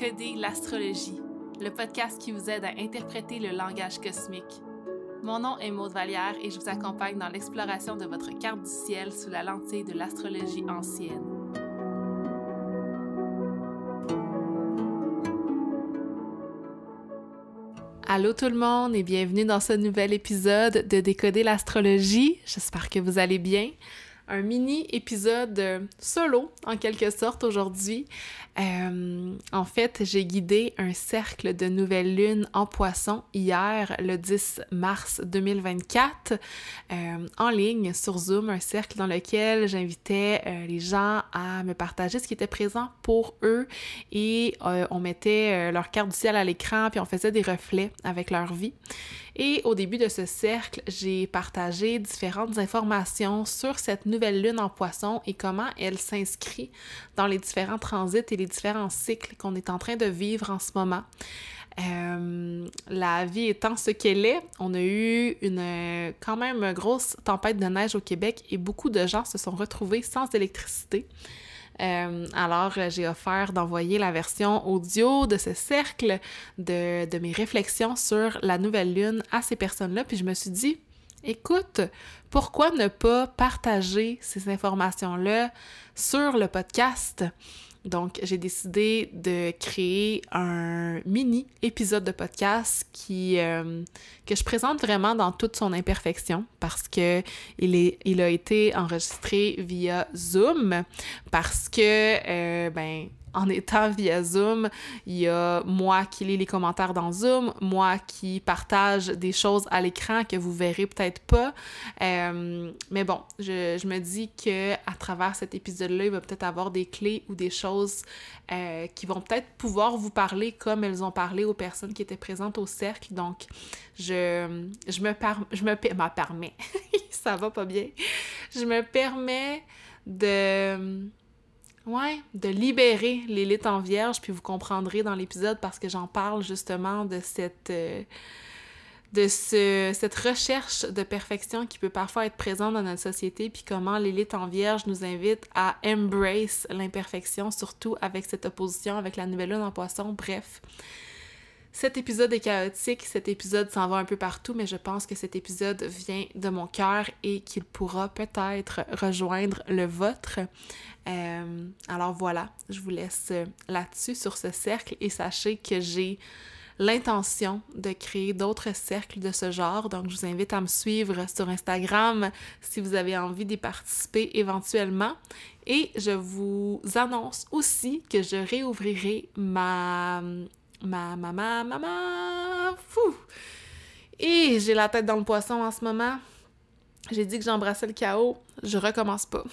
Décoder l'astrologie, le podcast qui vous aide à interpréter le langage cosmique. Mon nom est Maude Vallière et je vous accompagne dans l'exploration de votre carte du ciel sous la lentille de l'astrologie ancienne. Allô tout le monde et bienvenue dans ce nouvel épisode de Décoder l'astrologie. J'espère que vous allez bien. Un mini-épisode solo, en quelque sorte, aujourd'hui. En fait, j'ai guidé un cercle de nouvelle lune en Poisson hier, le 10 mars 2024, en ligne sur Zoom, un cercle dans lequel j'invitais les gens à me partager ce qui était présent pour eux et on mettait leur carte du ciel à l'écran puis on faisait des reflets avec leur vie. Et au début de ce cercle, j'ai partagé différentes informations sur cette nouvelle lune en Poisson et comment elle s'inscrit dans les différents transits et les différents cycles qu'on est en train de vivre en ce moment. La vie étant ce qu'elle est, on a eu quand même grosse tempête de neige au Québec et beaucoup de gens se sont retrouvés sans électricité. Alors, j'ai offert d'envoyer la version audio de ce cercle, de mes réflexions sur la nouvelle lune à ces personnes-là. Puis je me suis dit, écoute, pourquoi ne pas partager ces informations-là sur le podcast? Donc, j'ai décidé de créer un mini-épisode de podcast que je présente vraiment dans toute son imperfection parce que il a été enregistré via Zoom parce que, en étant via Zoom, il y a moi qui lis les commentaires dans Zoom, moi qui partage des choses à l'écran que vous verrez peut-être pas. Mais bon, je me dis que à travers cet épisode-là, il va peut-être avoir des clés ou des choses qui vont peut-être pouvoir vous parler comme elles ont parlé aux personnes qui étaient présentes au cercle. Donc, je me permets, ça va pas bien, je me permets de libérer l'élite en vierge, puis vous comprendrez dans l'épisode parce que j'en parle justement de cette recherche de perfection qui peut parfois être présente dans notre société, puis comment l'élite en vierge nous invite à embrace l'imperfection, surtout avec cette opposition avec la nouvelle lune en Poisson. Bref, cet épisode est chaotique, cet épisode s'en va un peu partout, mais je pense que cet épisode vient de mon cœur et qu'il pourra peut-être rejoindre le vôtre. Alors voilà, je vous laisse là-dessus sur ce cercle et sachez que j'ai l'intention de créer d'autres cercles de ce genre. Donc, je vous invite à me suivre sur Instagram si vous avez envie d'y participer éventuellement. Et je vous annonce aussi que je réouvrirai Et j'ai la tête dans le poisson en ce moment. J'ai dit que j'embrassais le chaos, je recommence pas.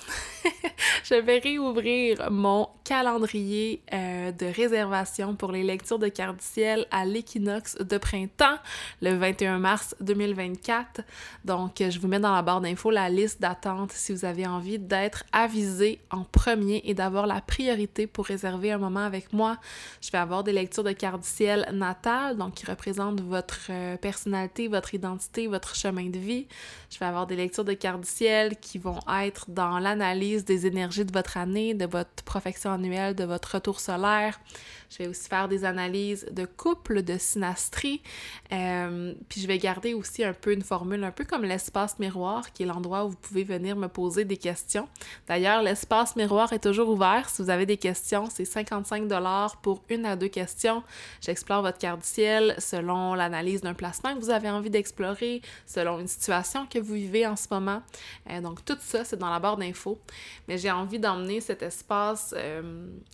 Je vais réouvrir mon calendrier de réservation pour les lectures de cartes du ciel à l'équinoxe de printemps, le 21 mars 2024. Donc, je vous mets dans la barre d'infos la liste d'attente si vous avez envie d'être avisé en premier et d'avoir la priorité pour réserver un moment avec moi. Je vais avoir des lectures de cartes du ciel natales, donc qui représentent votre personnalité, votre identité, votre chemin de vie. Je vais avoir des lectures de cartes du ciel qui vont être dans l'analyse des énergies de votre année, de votre profection annuelle, de votre retour solaire. Je vais aussi faire des analyses de couple, de synastrie. Puis je vais garder aussi un peu une formule, un peu comme l'espace miroir, qui est l'endroit où vous pouvez venir me poser des questions. D'ailleurs, l'espace miroir est toujours ouvert. Si vous avez des questions, c'est 55$ pour 1 à 2 questions. J'explore votre carte du ciel selon l'analyse d'un placement que vous avez envie d'explorer, selon une situation que vous vivez en ce moment. Donc tout ça, c'est dans la barre d'infos. Mais j'ai envie d'emmener cet espace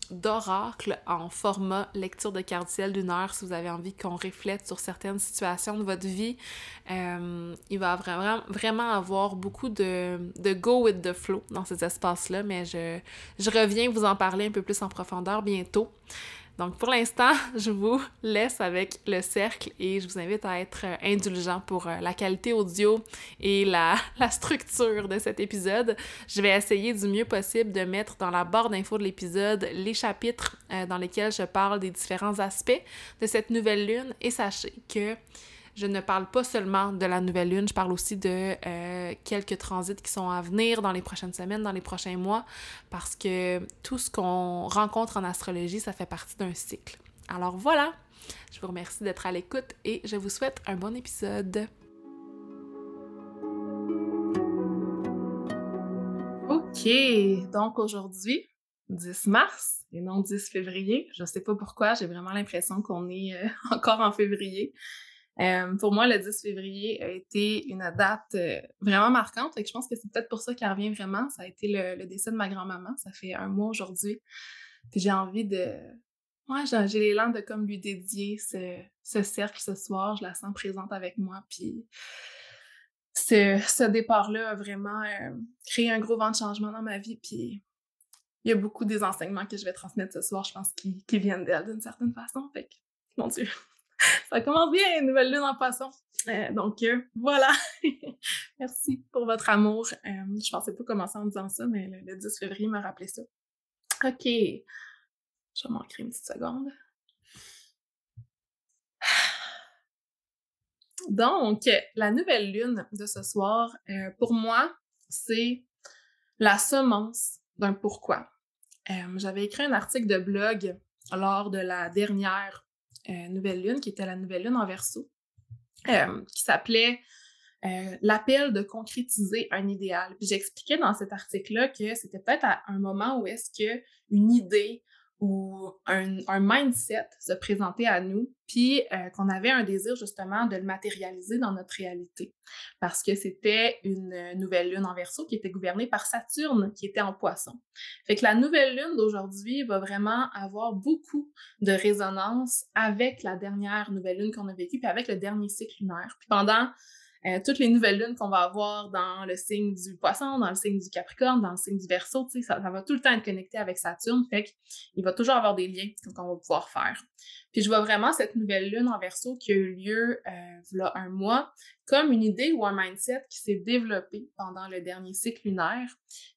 d'oracle en format lecture de carte du ciel d'une heure si vous avez envie qu'on reflète sur certaines situations de votre vie. Il va vraiment avoir beaucoup de go with the flow dans ces espaces-là, mais je reviens vous en parler un peu plus en profondeur bientôt. Donc, pour l'instant, je vous laisse avec le cercle et je vous invite à être indulgent pour la qualité audio et la structure de cet épisode. Je vais essayer du mieux possible de mettre dans la barre d'infos de l'épisode les chapitres dans lesquels je parle des différents aspects de cette nouvelle lune et sachez que je ne parle pas seulement de la nouvelle lune, je parle aussi de quelques transits qui sont à venir dans les prochaines semaines, dans les prochains mois, parce que tout ce qu'on rencontre en astrologie, ça fait partie d'un cycle. Alors voilà, je vous remercie d'être à l'écoute et je vous souhaite un bon épisode. OK, donc aujourd'hui, 10 mars et non 10 février. Je sais pas pourquoi, j'ai vraiment l'impression qu'on est encore en février. Pour moi, le 10 février a été une date vraiment marquante et je pense que c'est peut-être pour ça qu'elle revient vraiment. Ça a été le décès de ma grand-maman, ça fait un mois aujourd'hui. Puis j'ai envie de... Ouais, j'ai l'élan de comme lui dédier ce cercle ce soir. Je la sens présente avec moi, puis ce départ-là a vraiment créé un gros vent de changement dans ma vie, puis il y a beaucoup des enseignements que je vais transmettre ce soir, je pense, qui viennent d'elle d'une certaine façon. Fait que, mon Dieu, ça commence bien, une nouvelle lune en poisson. Donc, voilà. Merci pour votre amour. Je pensais pas commencer en disant ça, mais le 10 février m'a rappelé ça. OK. Je vais manquer une petite seconde. Donc, la nouvelle lune de ce soir, pour moi, c'est la semence d'un pourquoi. J'avais écrit un article de blog lors de la dernière nouvelle lune, qui était la nouvelle lune en Verseau, qui s'appelait l'appel de concrétiser un idéal. Puis j'expliquais dans cet article-là que c'était peut-être à un moment où est-ce que une idée ou un mindset se présentait à nous, puis qu'on avait un désir justement de le matérialiser dans notre réalité. Parce que c'était une nouvelle lune en Verseau qui était gouvernée par Saturne, qui était en Poisson. Fait que la nouvelle lune d'aujourd'hui va vraiment avoir beaucoup de résonance avec la dernière nouvelle lune qu'on a vécue, puis avec le dernier cycle lunaire. Puis pendant toutes les nouvelles lunes qu'on va avoir dans le signe du Poisson, dans le signe du Capricorne, dans le signe du Verseau, tu sais, ça va tout le temps être connecté avec Saturne, fait qu'il va toujours avoir des liens qu'on va pouvoir faire. Puis je vois vraiment cette nouvelle lune en Verseau qui a eu lieu il y a un mois comme une idée ou un mindset qui s'est développé pendant le dernier cycle lunaire,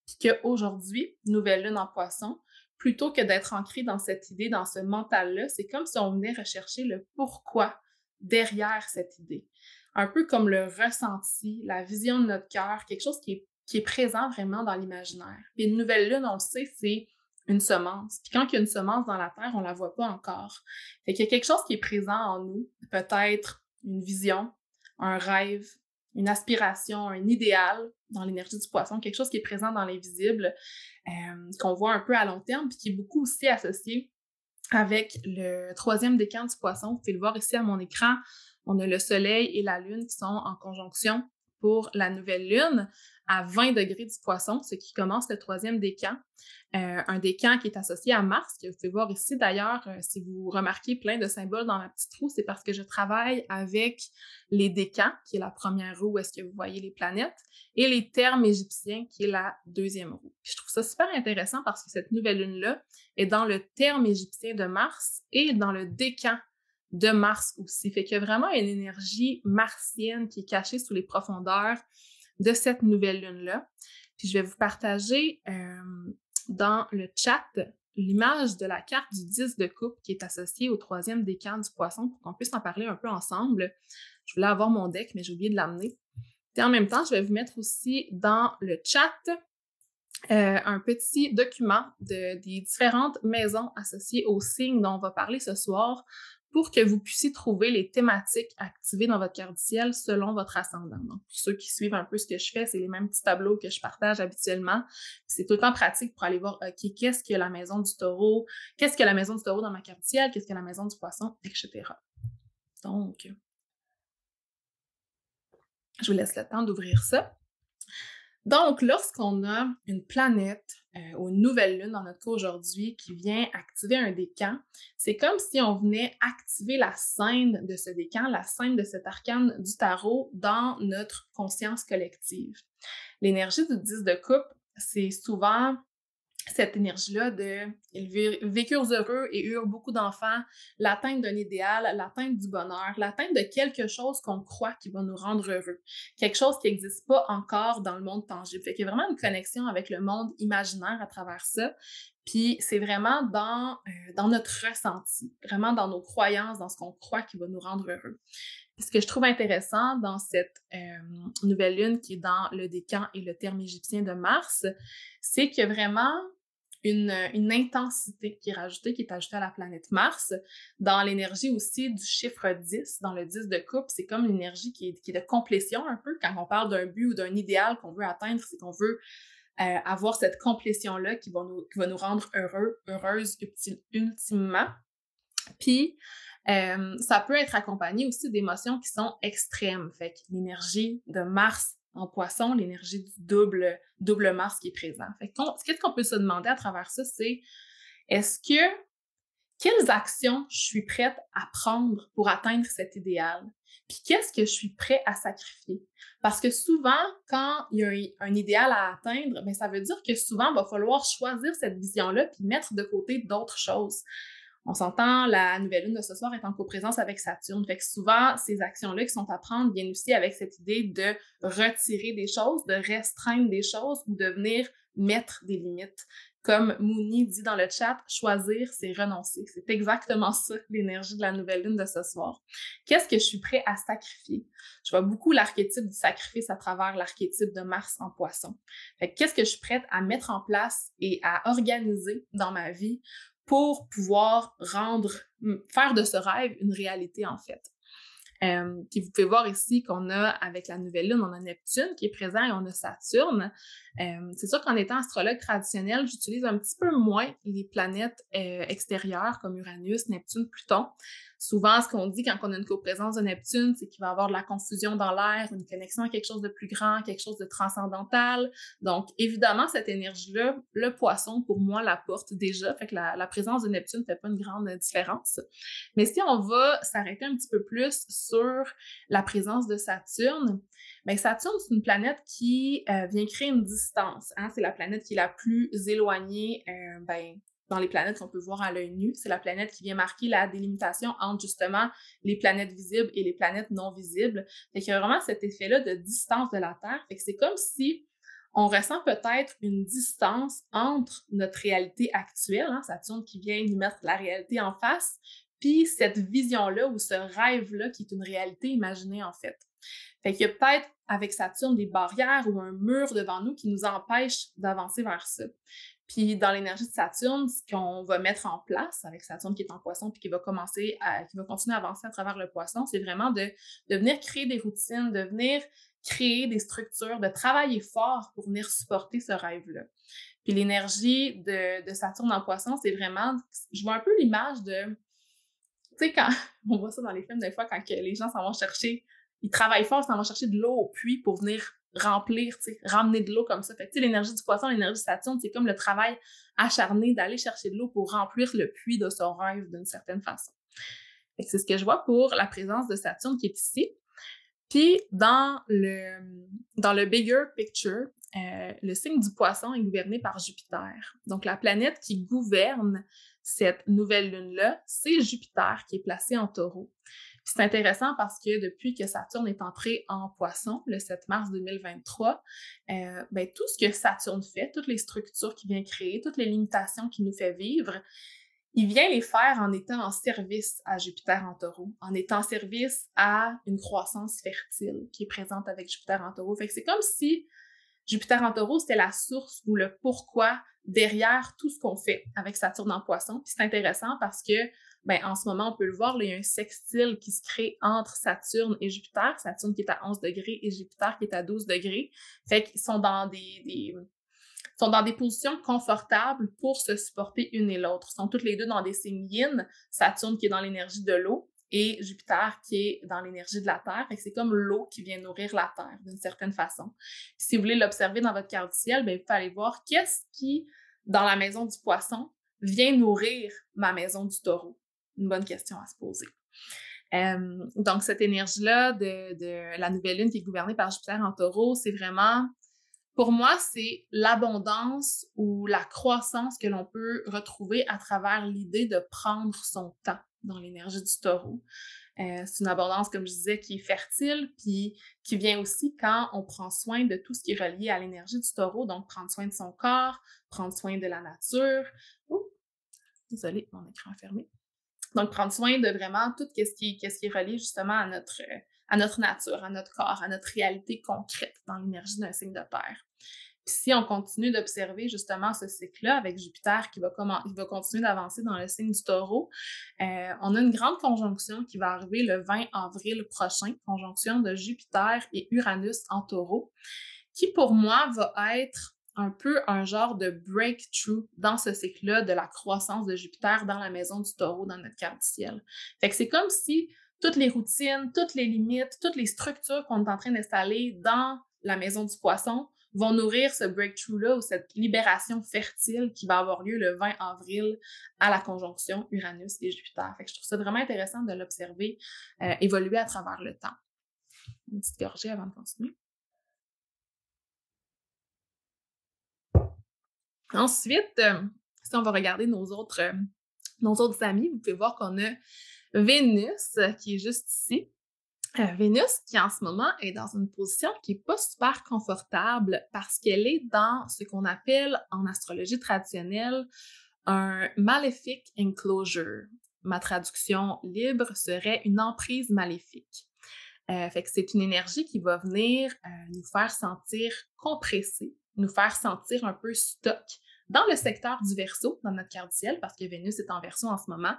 puis qu'aujourd'hui, nouvelle lune en Poisson, plutôt que d'être ancré dans cette idée, dans ce mental-là, c'est comme si on venait rechercher le pourquoi derrière cette idée. Un peu comme le ressenti, la vision de notre cœur, quelque chose qui est présent vraiment dans l'imaginaire. Puis une nouvelle lune, on le sait, c'est une semence. Puis quand il y a une semence dans la terre, on la voit pas encore. Fait qu'il y a quelque chose qui est présent en nous, peut-être une vision, un rêve, une aspiration, un idéal dans l'énergie du Poisson, quelque chose qui est présent dans l'invisible, qu'on voit un peu à long terme, puis qui est beaucoup aussi associé avec le 3e décan du Poisson. Vous pouvez le voir ici à mon écran. On a le Soleil et la Lune qui sont en conjonction pour la nouvelle Lune à 20 degrés du Poisson, ce qui commence le 3e décan. Un décan qui est associé à Mars, que vous pouvez voir ici. D'ailleurs, si vous remarquez plein de symboles dans ma petite roue, c'est parce que je travaille avec les décans, qui est la première roue où est-ce que vous voyez les planètes, et les termes égyptiens, qui est la 2e roue. Puis je trouve ça super intéressant parce que cette nouvelle lune-là est dans le terme égyptien de Mars et dans le décan de Mars aussi. Fait qu'il y a vraiment une énergie martienne qui est cachée sous les profondeurs de cette nouvelle lune-là. Puis je vais vous partager dans le chat l'image de la carte du 10 de coupe qui est associée au 3e décan du Poisson pour qu'on puisse en parler un peu ensemble. Je voulais avoir mon deck, mais j'ai oublié de l'amener. Et en même temps, je vais vous mettre aussi dans le chat un petit document des différentes maisons associées au signe dont on va parler ce soir pour que vous puissiez trouver les thématiques activées dans votre carte du ciel selon votre ascendant. Donc, pour ceux qui suivent un peu ce que je fais, c'est les mêmes petits tableaux que je partage habituellement. C'est tout le temps pratique pour aller voir, OK, qu'est-ce que la maison du Taureau? Qu'est-ce que la maison du Taureau dans ma carte du ciel? Qu'est-ce que la maison du Poisson? Etc. Donc, je vous laisse le temps d'ouvrir ça. Donc, lorsqu'on a une planète ou une nouvelle lune dans notre cas aujourd'hui qui vient activer un décan, c'est comme si on venait activer la scène de ce décan, la scène de cet arcane du tarot dans notre conscience collective. L'énergie du 10 de coupe, c'est souvent cette énergie-là de « ils vécurent heureux et eurent beaucoup d'enfants », l'atteinte d'un idéal, l'atteinte du bonheur, l'atteinte de quelque chose qu'on croit qui va nous rendre heureux, quelque chose qui n'existe pas encore dans le monde tangible. Fait qu'il y a vraiment une connexion avec le monde imaginaire à travers ça, puis c'est vraiment dans notre ressenti, vraiment dans nos croyances, dans ce qu'on croit qui va nous rendre heureux. Puis ce que je trouve intéressant dans cette nouvelle lune qui est dans le décan et le terme égyptien de Mars, c'est que vraiment une intensité qui est rajoutée, qui est ajoutée à la planète Mars. Dans l'énergie aussi du chiffre 10, dans le 10 de coupe, c'est comme l'énergie qui est de complétion un peu. Quand on parle d'un but ou d'un idéal qu'on veut atteindre, c'est qu'on veut avoir cette complétion-là qui va nous rendre heureuses ultimement. Puis, ça peut être accompagné aussi d'émotions qui sont extrêmes. Fait que l'énergie de Mars en Poisson, l'énergie du double Mars qui est présent. Fait que qu'est-ce qu'on peut se demander à travers ça, c'est quelles actions je suis prête à prendre pour atteindre cet idéal? Puis qu'est-ce que je suis prêt à sacrifier? Parce que souvent, quand il y a un idéal à atteindre, bien, ça veut dire que souvent, il va falloir choisir cette vision-là puis mettre de côté d'autres choses. On s'entend, la nouvelle lune de ce soir est en coprésence avec Saturne. Fait que souvent, ces actions-là qui sont à prendre viennent aussi avec cette idée de retirer des choses, de restreindre des choses ou de venir mettre des limites. Comme Mouni dit dans le chat, choisir, c'est renoncer. C'est exactement ça, l'énergie de la nouvelle lune de ce soir. Qu'est-ce que je suis prêt à sacrifier? Je vois beaucoup l'archétype du sacrifice à travers l'archétype de Mars en Poisson. Fait que qu'est-ce que je suis prête à mettre en place et à organiser dans ma vie pour pouvoir faire de ce rêve une réalité, en fait. Puis vous pouvez voir ici qu'on a, avec la nouvelle lune, on a Neptune qui est présent et on a Saturne. C'est sûr qu'en étant astrologue traditionnel, j'utilise un petit peu moins les planètes extérieures comme Uranus, Neptune, Pluton. Souvent, ce qu'on dit quand on a une coprésence de Neptune, c'est qu'il va y avoir de la confusion dans l'air, une connexion à quelque chose de plus grand, quelque chose de transcendantal. Donc, évidemment, cette énergie-là, le Poisson, pour moi, la porte déjà. Fait que la présence de Neptune ne fait pas une grande différence. Mais si on va s'arrêter un petit peu plus sur la présence de Saturne, bien, Saturne, c'est une planète qui vient créer une distance. Hein? C'est la planète qui est la plus éloignée dans les planètes qu'on peut voir à l'œil nu. C'est la planète qui vient marquer la délimitation entre justement les planètes visibles et les planètes non visibles. Fait qu'il y a vraiment cet effet-là de distance de la Terre. Fait que c'est comme si on ressent peut-être une distance entre notre réalité actuelle, hein, Saturne qui vient nous mettre la réalité en face, puis cette vision-là ou ce rêve-là qui est une réalité imaginée en fait. Fait qu'il y a peut-être avec Saturne des barrières ou un mur devant nous qui nous empêche d'avancer vers ça. Puis dans l'énergie de Saturne, ce qu'on va mettre en place avec Saturne qui est en Poisson puis qui va continuer à avancer à travers le Poisson, c'est vraiment de venir créer des routines, de venir créer des structures, de travailler fort pour venir supporter ce rêve-là. Puis l'énergie de Saturne en Poisson, c'est vraiment, je vois un peu l'image de, tu sais, quand on voit ça dans les films des fois, quand les gens s'en vont chercher, ils travaillent fort, ils s'en vont chercher de l'eau au puits pour venir remplir, tu sais, ramener de l'eau comme ça. Fait que, tu sais, l'énergie du Poisson, l'énergie de Saturne, c'est comme le travail acharné d'aller chercher de l'eau pour remplir le puits de son rêve d'une certaine façon. Fait que c'est ce que je vois pour la présence de Saturne qui est ici. Puis, dans le bigger picture, le signe du Poisson est gouverné par Jupiter. Donc, la planète qui gouverne cette nouvelle lune-là, c'est Jupiter qui est placé en Taureau. Puis c'est intéressant parce que depuis que Saturne est entré en Poisson, le 7 mars 2023, tout ce que Saturne fait, toutes les structures qu'il vient créer, toutes les limitations qu'il nous fait vivre, il vient les faire en étant en service à Jupiter en Taureau, en étant en service à une croissance fertile qui est présente avec Jupiter en Taureau. Fait que c'est comme si Jupiter en Taureau, c'était la source ou le pourquoi derrière tout ce qu'on fait avec Saturne en Poisson. Puis c'est intéressant parce que, en ce moment, on peut le voir, là, il y a un sextile qui se crée entre Saturne et Jupiter. Saturne qui est à 11 degrés et Jupiter qui est à 12 degrés. Fait qu'ils sont dans des positions confortables pour se supporter une et l'autre. Ils sont toutes les deux dans des signes yin, Saturne qui est dans l'énergie de l'eau et Jupiter qui est dans l'énergie de la Terre. Fait que c'est comme l'eau qui vient nourrir la Terre d'une certaine façon. Puis si vous voulez l'observer dans votre carte du ciel, vous pouvez aller voir qu'est-ce qui, dans la maison du Poisson, vient nourrir ma maison du Taureau. Une bonne question à se poser. Donc, cette énergie-là de la nouvelle lune qui est gouvernée par Jupiter en Taureau, c'est vraiment... Pour moi, c'est l'abondance ou la croissance que l'on peut retrouver à travers l'idée de prendre son temps dans l'énergie du Taureau. C'est une abondance, comme je disais, qui est fertile, puis qui vient aussi quand on prend soin de tout ce qui est relié à l'énergie du Taureau, donc prendre soin de son corps, prendre soin de la nature. Ouh, désolée, mon écran est fermé. Donc, prendre soin de vraiment tout ce qui est relié justement à notre nature, à notre corps, à notre réalité concrète dans l'énergie d'un signe de terre. Puis Puis si on continue d'observer justement ce cycle-là avec Jupiter qui va continuer d'avancer dans le signe du Taureau, on a une grande conjonction qui va arriver le 20 avril prochain, conjonction de Jupiter et Uranus en Taureau, qui pour moi va être un peu un genre de breakthrough dans ce cycle-là de la croissance de Jupiter dans la maison du Taureau dans notre carte du ciel. Fait que c'est comme si toutes les routines, toutes les limites, toutes les structures qu'on est en train d'installer dans la maison du Poisson vont nourrir ce breakthrough-là ou cette libération fertile qui va avoir lieu le 20 avril à la conjonction Uranus et Jupiter. Fait que je trouve ça vraiment intéressant de l'observer évoluer à travers le temps. Une petite gorgée avant de continuer. Ensuite, si on va regarder nos autres amis, vous pouvez voir qu'on a Vénus qui est juste ici. Vénus qui en ce moment est dans une position qui n'est pas super confortable parce qu'elle est dans ce qu'on appelle en astrologie traditionnelle un malefic enclosure. Ma traduction libre serait une emprise maléfique. Fait que c'est une énergie qui va venir nous faire sentir compressés, nous faire sentir un peu stock dans le secteur du Verseau, dans notre carte du ciel, parce que Vénus est en Verseau en ce moment.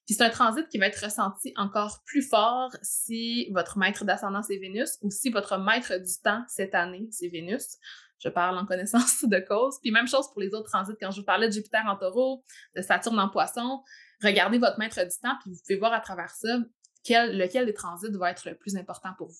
Puis c'est un transit qui va être ressenti encore plus fort si votre maître d'ascendance est Vénus ou si votre maître du temps cette année, c'est Vénus. Je parle en connaissance de cause. Puis même chose pour les autres transits. Quand je vous parlais de Jupiter en Taureau, de Saturne en Poisson, regardez votre maître du temps, puis vous pouvez voir à travers ça lequel des transits va être le plus important pour vous.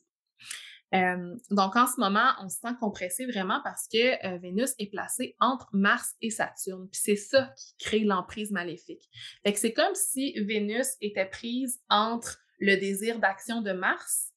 Donc, en ce moment, on se sent compressé vraiment parce que Vénus est placée entre Mars et Saturne. Puis c'est ça qui crée l'emprise maléfique. Fait que c'est comme si Vénus était prise entre le désir d'action de Mars,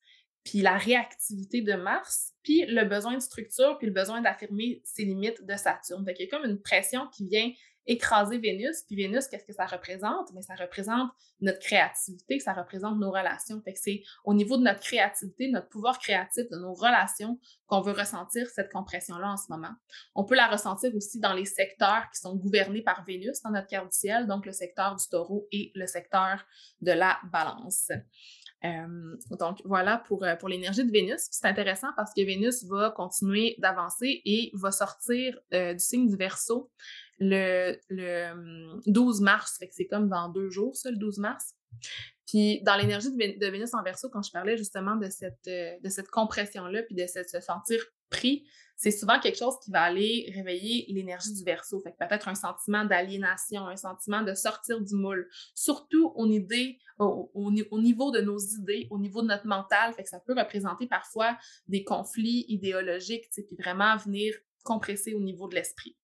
puis la réactivité de Mars, puis le besoin de structure, puis le besoin d'affirmer ses limites de Saturne. Fait qu'il y a comme une pression qui vient écraser Vénus. Puis Vénus, qu'est-ce que ça représente? Mais ça représente notre créativité, ça représente nos relations. Fait que c'est au niveau de notre créativité, notre pouvoir créatif, de nos relations qu'on veut ressentir cette compression-là en ce moment. On peut la ressentir aussi dans les secteurs qui sont gouvernés par Vénus dans notre carte du ciel, donc le secteur du Taureau et le secteur de la Balance. Donc voilà pour l'énergie de Vénus. C'est intéressant parce que Vénus va continuer d'avancer et va sortir du signe du Verseau le 12 mars. Fait que c'est comme dans 2 jours, ça, le 12 mars. Puis dans l'énergie de Vénus en Verseau, quand je parlais justement de cette compression-là, puis de se sentir pris, c'est souvent quelque chose qui va aller réveiller l'énergie du Verseau. Fait que peut-être un sentiment d'aliénation, un sentiment de sortir du moule, surtout au niveau de nos idées, au niveau de notre mental. Fait que ça peut représenter parfois des conflits idéologiques, puis vraiment venir compresser au niveau de l'esprit.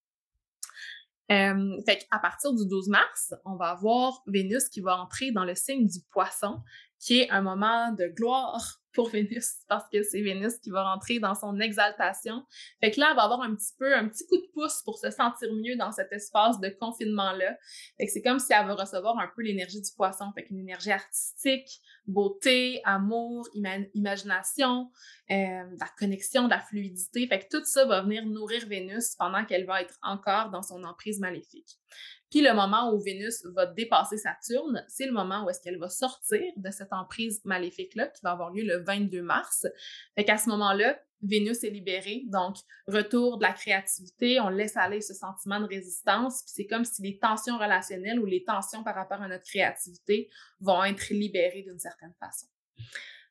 Fait qu'à partir du 12 mars, on va avoir Vénus qui va entrer dans le signe du Poisson, qui est un moment de gloire pour Vénus, parce que c'est Vénus qui va rentrer dans son exaltation. Fait que là, elle va avoir un petit coup de pouce pour se sentir mieux dans cet espace de confinement-là. Fait que c'est comme si elle va recevoir un peu l'énergie du Poisson, fait qu'une énergie artistique, beauté, amour, imagination, la connexion, de la fluidité. Fait que tout ça va venir nourrir Vénus pendant qu'elle va être encore dans son emprise maléfique. Puis le moment où Vénus va dépasser Saturne, c'est le moment où est-ce qu'elle va sortir de cette emprise maléfique-là qui va avoir lieu le 22 mars. Fait qu'à ce moment-là, Vénus est libérée, donc retour de la créativité, on laisse aller ce sentiment de résistance, puis c'est comme si les tensions relationnelles ou les tensions par rapport à notre créativité vont être libérées d'une certaine façon.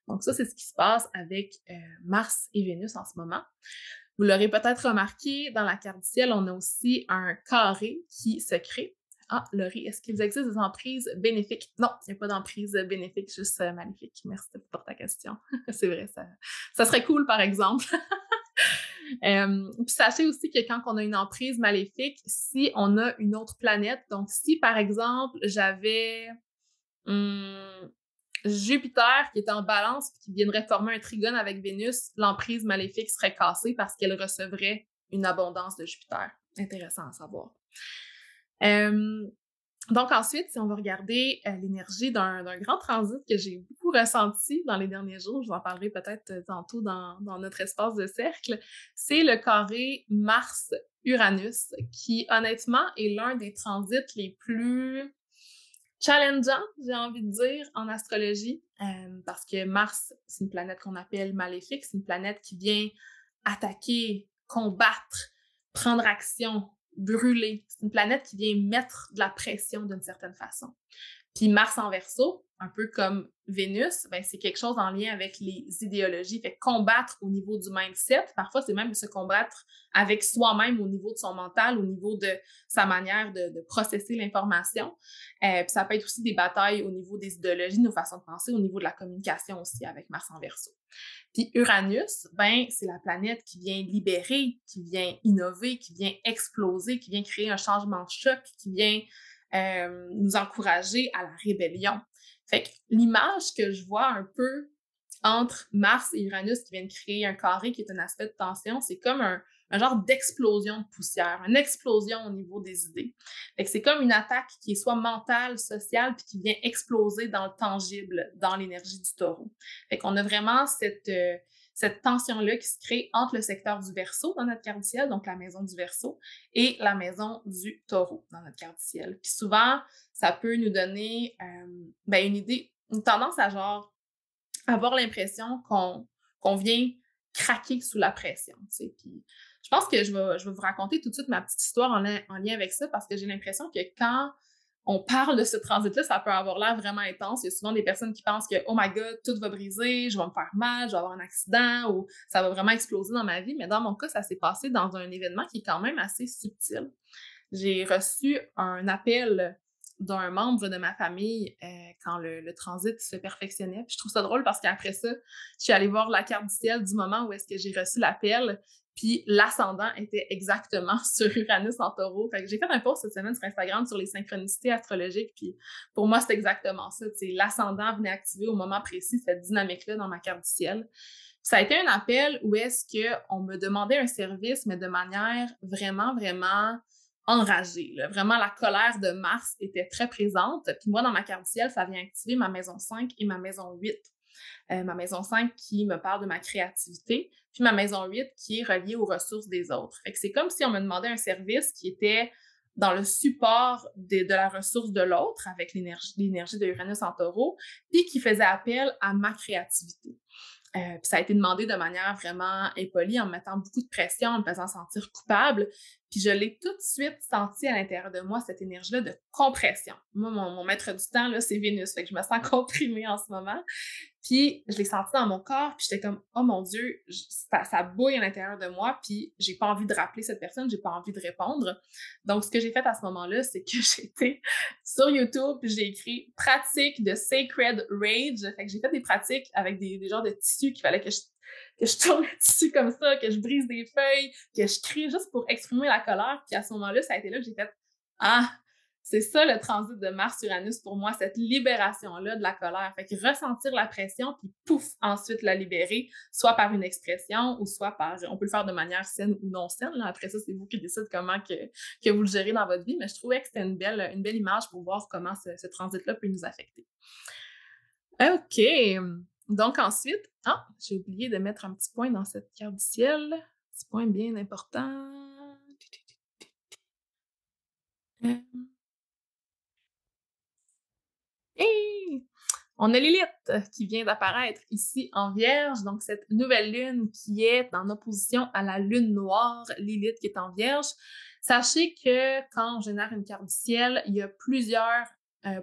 Donc ça, c'est ce qui se passe avec Mars et Vénus en ce moment. Vous l'aurez peut-être remarqué, dans la carte du ciel, on a aussi un carré qui se crée. Ah, Laurie, est-ce qu'il existe des emprises bénéfiques? Non, il n'y a pas d'emprise bénéfique, juste maléfique. Merci pour ta question. C'est vrai, ça serait cool, par exemple. Puis sachez aussi que quand on a une emprise maléfique, si on a une autre planète, donc si, par exemple, j'avais Jupiter qui est en Balance et qui viendrait former un trigone avec Vénus, l'emprise maléfique serait cassée parce qu'elle recevrait une abondance de Jupiter. Intéressant à savoir. Donc ensuite, si on va regarder l'énergie d'un grand transit que j'ai beaucoup ressenti dans les derniers jours, je vous en parlerai peut-être tantôt dans notre espace de cercle, c'est le carré Mars-Uranus qui honnêtement est l'un des transits les plus challengeant, j'ai envie de dire, en astrologie, parce que Mars, c'est une planète qu'on appelle maléfique, c'est une planète qui vient attaquer, combattre, prendre action, brûler. C'est une planète qui vient mettre de la pression d'une certaine façon. Puis Mars en Verseau, un peu comme Vénus, ben c'est quelque chose en lien avec les idéologies. Fait combattre au niveau du mindset, parfois c'est même se combattre avec soi-même au niveau de son mental, au niveau de sa manière de processer l'information. Puis ça peut être aussi des batailles au niveau des idéologies, de nos façons de penser, au niveau de la communication aussi avec Mars en Verseau. Puis Uranus, ben c'est la planète qui vient libérer, qui vient innover, qui vient exploser, qui vient créer un changement de choc, qui vient nous encourager à la rébellion. Fait que l'image que je vois un peu entre Mars et Uranus qui viennent créer un carré qui est un aspect de tension, c'est comme un genre d'explosion de poussière, une explosion au niveau des idées. Fait que c'est comme une attaque qui est soit mentale, sociale, puis qui vient exploser dans le tangible, dans l'énergie du taureau. Fait qu'on a vraiment cette tension-là qui se crée entre le secteur du Verseau dans notre carte du ciel, donc la maison du Verseau, et la maison du Taureau dans notre carte du ciel. Puis souvent, ça peut nous donner une idée, une tendance à genre avoir l'impression qu'on vient craquer sous la pression, tu sais. Puis je pense que je vais vous raconter tout de suite ma petite histoire en lien avec ça parce que j'ai l'impression que quand on parle de ce transit-là, ça peut avoir l'air vraiment intense. Il y a souvent des personnes qui pensent que « Oh my God, tout va briser, je vais me faire mal, je vais avoir un accident ou ça va vraiment exploser dans ma vie. » Mais dans mon cas, ça s'est passé dans un événement qui est quand même assez subtil. J'ai reçu un appel d'un membre de ma famille quand le transit se perfectionnait. Puis je trouve ça drôle parce qu'après ça, je suis allée voir la carte du ciel du moment où est-ce que j'ai reçu l'appel. Puis l'ascendant était exactement sur Uranus en Taureau. Fait que j'ai fait un post cette semaine sur Instagram sur les synchronicités astrologiques. Puis pour moi, c'est exactement ça. Tu sais, l'ascendant venait activer au moment précis cette dynamique-là dans ma carte du ciel. Puis ça a été un appel où est-ce qu'on me demandait un service, mais de manière vraiment, vraiment enragée. Là. Vraiment, la colère de Mars était très présente. Puis moi, dans ma carte du ciel, ça vient activer ma maison 5 et ma maison 8. Ma maison 5 qui me parle de ma créativité, puis ma maison 8 qui est reliée aux ressources des autres. Fait que c'est comme si on me demandait un service qui était dans le support de la ressource de l'autre, avec l'énergie de Uranus en Taureau, puis qui faisait appel à ma créativité. Puis ça a été demandé de manière vraiment impolie, en me mettant beaucoup de pression, en me faisant sentir coupable. Puis je l'ai tout de suite senti à l'intérieur de moi, cette énergie-là de compression. Moi, mon maître du temps, là, c'est Vénus. Fait que je me sens comprimée en ce moment. Puis je l'ai senti dans mon corps, puis j'étais comme « Oh mon Dieu, ça bouille à l'intérieur de moi, puis j'ai pas envie de rappeler cette personne, j'ai pas envie de répondre. » Donc, ce que j'ai fait à ce moment-là, c'est que j'étais sur YouTube, puis j'ai écrit « Pratique de Sacred Rage ». Fait que j'ai fait des pratiques avec des genres de tissus qu'il fallait que je tourne le tissu comme ça, que je brise des feuilles, que je crie juste pour exprimer la colère. Puis à ce moment-là, ça a été là que j'ai fait « Ah! » C'est ça le transit de Mars-Uranus pour moi, cette libération-là de la colère. Fait que ressentir la pression, puis pouf, ensuite la libérer, soit par une expression ou soit par... On peut le faire de manière saine ou non saine. Là. Après ça, c'est vous qui décidez comment que vous le gérez dans votre vie. Mais je trouvais que c'était une belle image pour voir comment ce transit-là peut nous affecter. OK. Donc ensuite... Ah! J'ai oublié de mettre un petit point dans cette carte du ciel. Petit point bien important. Hey! On a Lilith qui vient d'apparaître ici en Vierge, donc cette nouvelle lune qui est en opposition à la lune noire, Lilith qui est en Vierge. Sachez que quand on génère une carte du ciel, il y a plusieurs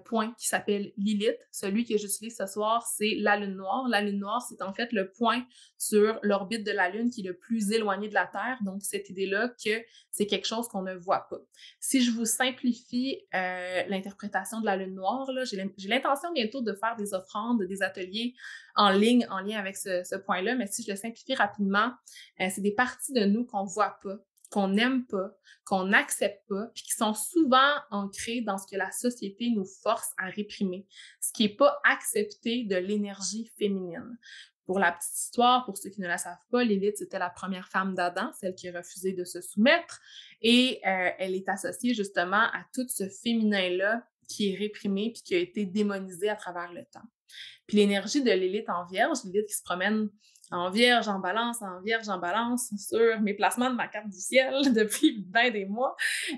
point qui s'appelle Lilith. Celui que j'utilise ce soir, c'est la lune noire. La lune noire, c'est en fait le point sur l'orbite de la lune qui est le plus éloigné de la Terre. Donc, cette idée-là que c'est quelque chose qu'on ne voit pas. Si je vous simplifie l'interprétation de la lune noire, là, j'ai l'intention bientôt de faire des offrandes, des ateliers en ligne, en lien avec ce point-là, mais si je le simplifie rapidement, c'est des parties de nous qu'on voit pas, qu'on n'aime pas, qu'on n'accepte pas, puis qui sont souvent ancrées dans ce que la société nous force à réprimer, ce qui n'est pas accepté de l'énergie féminine. Pour la petite histoire, pour ceux qui ne la savent pas, Lilith, c'était la première femme d'Adam, celle qui a refusé de se soumettre, et elle est associée justement à tout ce féminin-là qui est réprimé puis qui a été démonisé à travers le temps. Puis l'énergie de Lilith en Vierge, Lilith qui se promène en Vierge, en Balance, sur mes placements de ma carte du ciel depuis bien des mois,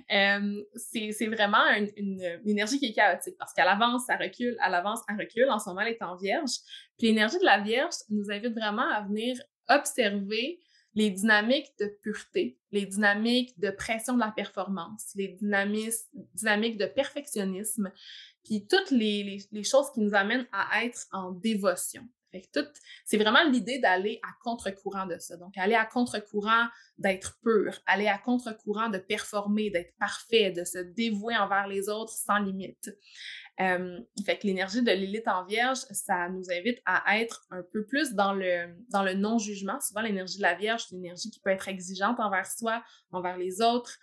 c'est vraiment une énergie qui est chaotique parce qu'elle avance, elle recule, elle avance, elle recule. En ce moment, elle est en Vierge. Puis l'énergie de la Vierge nous invite vraiment à venir observer les dynamiques de pureté, les dynamiques de pression de la performance, les dynamiques de perfectionnisme, puis toutes les choses qui nous amènent à être en dévotion. Fait que c'est vraiment l'idée d'aller à contre-courant de ça. Donc, aller à contre-courant d'être pur, aller à contre-courant de performer, d'être parfait, de se dévouer envers les autres sans limite. Fait que l'énergie de Lilith en Vierge, ça nous invite à être un peu plus dans le non-jugement. Souvent, l'énergie de la Vierge, c'est une énergie qui peut être exigeante envers soi, envers les autres.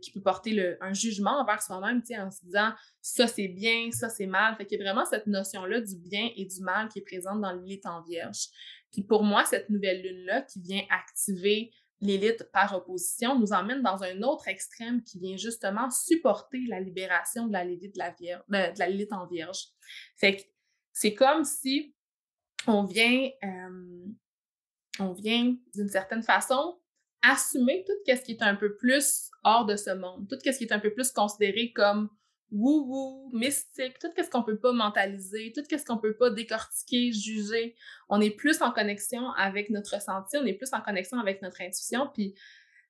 Qui peut porter un jugement envers soi-même, tu sais, en se disant ça c'est bien, ça c'est mal. Fait qu'il y a vraiment cette notion-là du bien et du mal qui est présente dans Lilith en Vierge. Puis pour moi, cette nouvelle lune-là qui vient activer Lilith par opposition nous emmène dans un autre extrême qui vient justement supporter la libération de la Lilith, de la Lilith en Vierge. Fait que c'est comme si on vient d'une certaine façon assumer tout ce qui est un peu plus hors de ce monde, tout ce qui est un peu plus considéré comme woo-woo, mystique, tout ce qu'on peut pas mentaliser, tout ce qu'on peut pas décortiquer, juger. On est plus en connexion avec notre ressenti, on est plus en connexion avec notre intuition. Puis, tu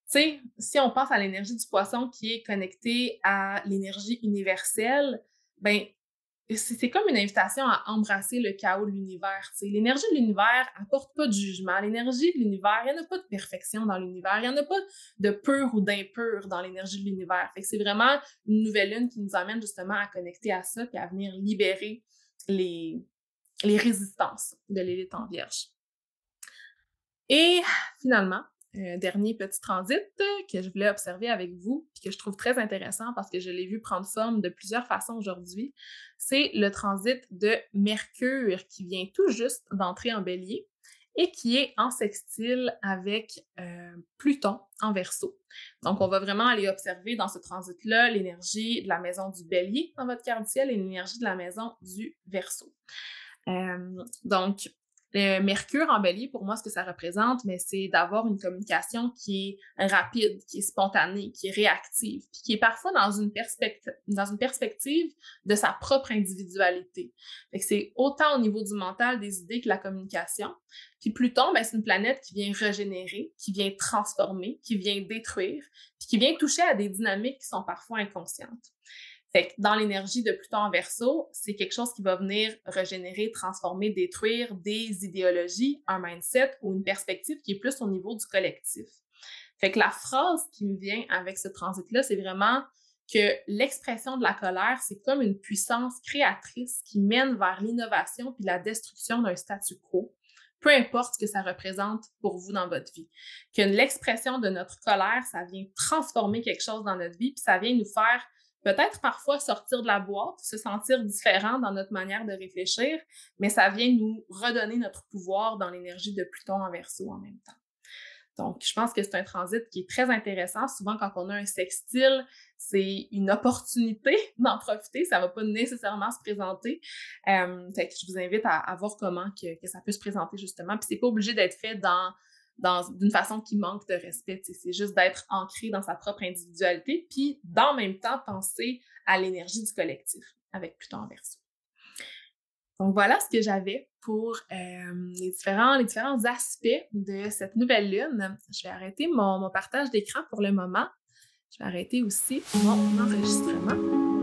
sais, si on pense à l'énergie du poisson qui est connectée à l'énergie universelle, ben c'est comme une invitation à embrasser le chaos de l'univers. T'sais. L'énergie de l'univers apporte pas de jugement. L'énergie de l'univers, il n'y en a pas de perfection dans l'univers. Il n'y en a pas de pur ou d'impur dans l'énergie de l'univers. Fait que c'est vraiment une nouvelle lune qui nous amène justement à connecter à ça et à venir libérer les résistances de l'élite en Vierge. Et finalement, un dernier petit transit que je voulais observer avec vous et que je trouve très intéressant parce que je l'ai vu prendre forme de plusieurs façons aujourd'hui, c'est le transit de Mercure qui vient tout juste d'entrer en Bélier et qui est en sextile avec Pluton en Verseau. Donc, on va vraiment aller observer dans ce transit-là l'énergie de la maison du Bélier dans votre carte du ciel et l'énergie de la maison du Verseau. Donc, Mercure en Bélier, pour moi, ce que ça représente, mais c'est d'avoir une communication qui est rapide, qui est spontanée, qui est réactive, puis qui est parfois dans une perspective de sa propre individualité. Fait que c'est autant au niveau du mental, des idées que la communication. Puis Pluton, ben, c'est une planète qui vient régénérer, qui vient transformer, qui vient détruire, puis qui vient toucher à des dynamiques qui sont parfois inconscientes. Fait que dans l'énergie de Pluton en Verseau, c'est quelque chose qui va venir régénérer, transformer, détruire des idéologies, un mindset ou une perspective qui est plus au niveau du collectif. Fait que la phrase qui me vient avec ce transit-là, c'est vraiment que l'expression de la colère, c'est comme une puissance créatrice qui mène vers l'innovation puis la destruction d'un statu quo, peu importe ce que ça représente pour vous dans votre vie. Que l'expression de notre colère, ça vient transformer quelque chose dans notre vie puis ça vient nous faire peut-être parfois sortir de la boîte, se sentir différent dans notre manière de réfléchir, mais ça vient nous redonner notre pouvoir dans l'énergie de Pluton en Verseau en même temps. Donc, je pense que c'est un transit qui est très intéressant. Souvent, quand on a un sextile, c'est une opportunité d'en profiter. Ça ne va pas nécessairement se présenter. Fait que je vous invite à voir comment que ça peut se présenter justement. Puis c'est pas obligé d'être fait d'une façon qui manque de respect. C'est juste d'être ancré dans sa propre individualité, puis en même temps penser à l'énergie du collectif avec Pluton en Verseau. Donc voilà ce que j'avais pour les différents aspects de cette nouvelle lune. Je vais arrêter mon partage d'écran pour le moment. Je vais arrêter aussi mon enregistrement.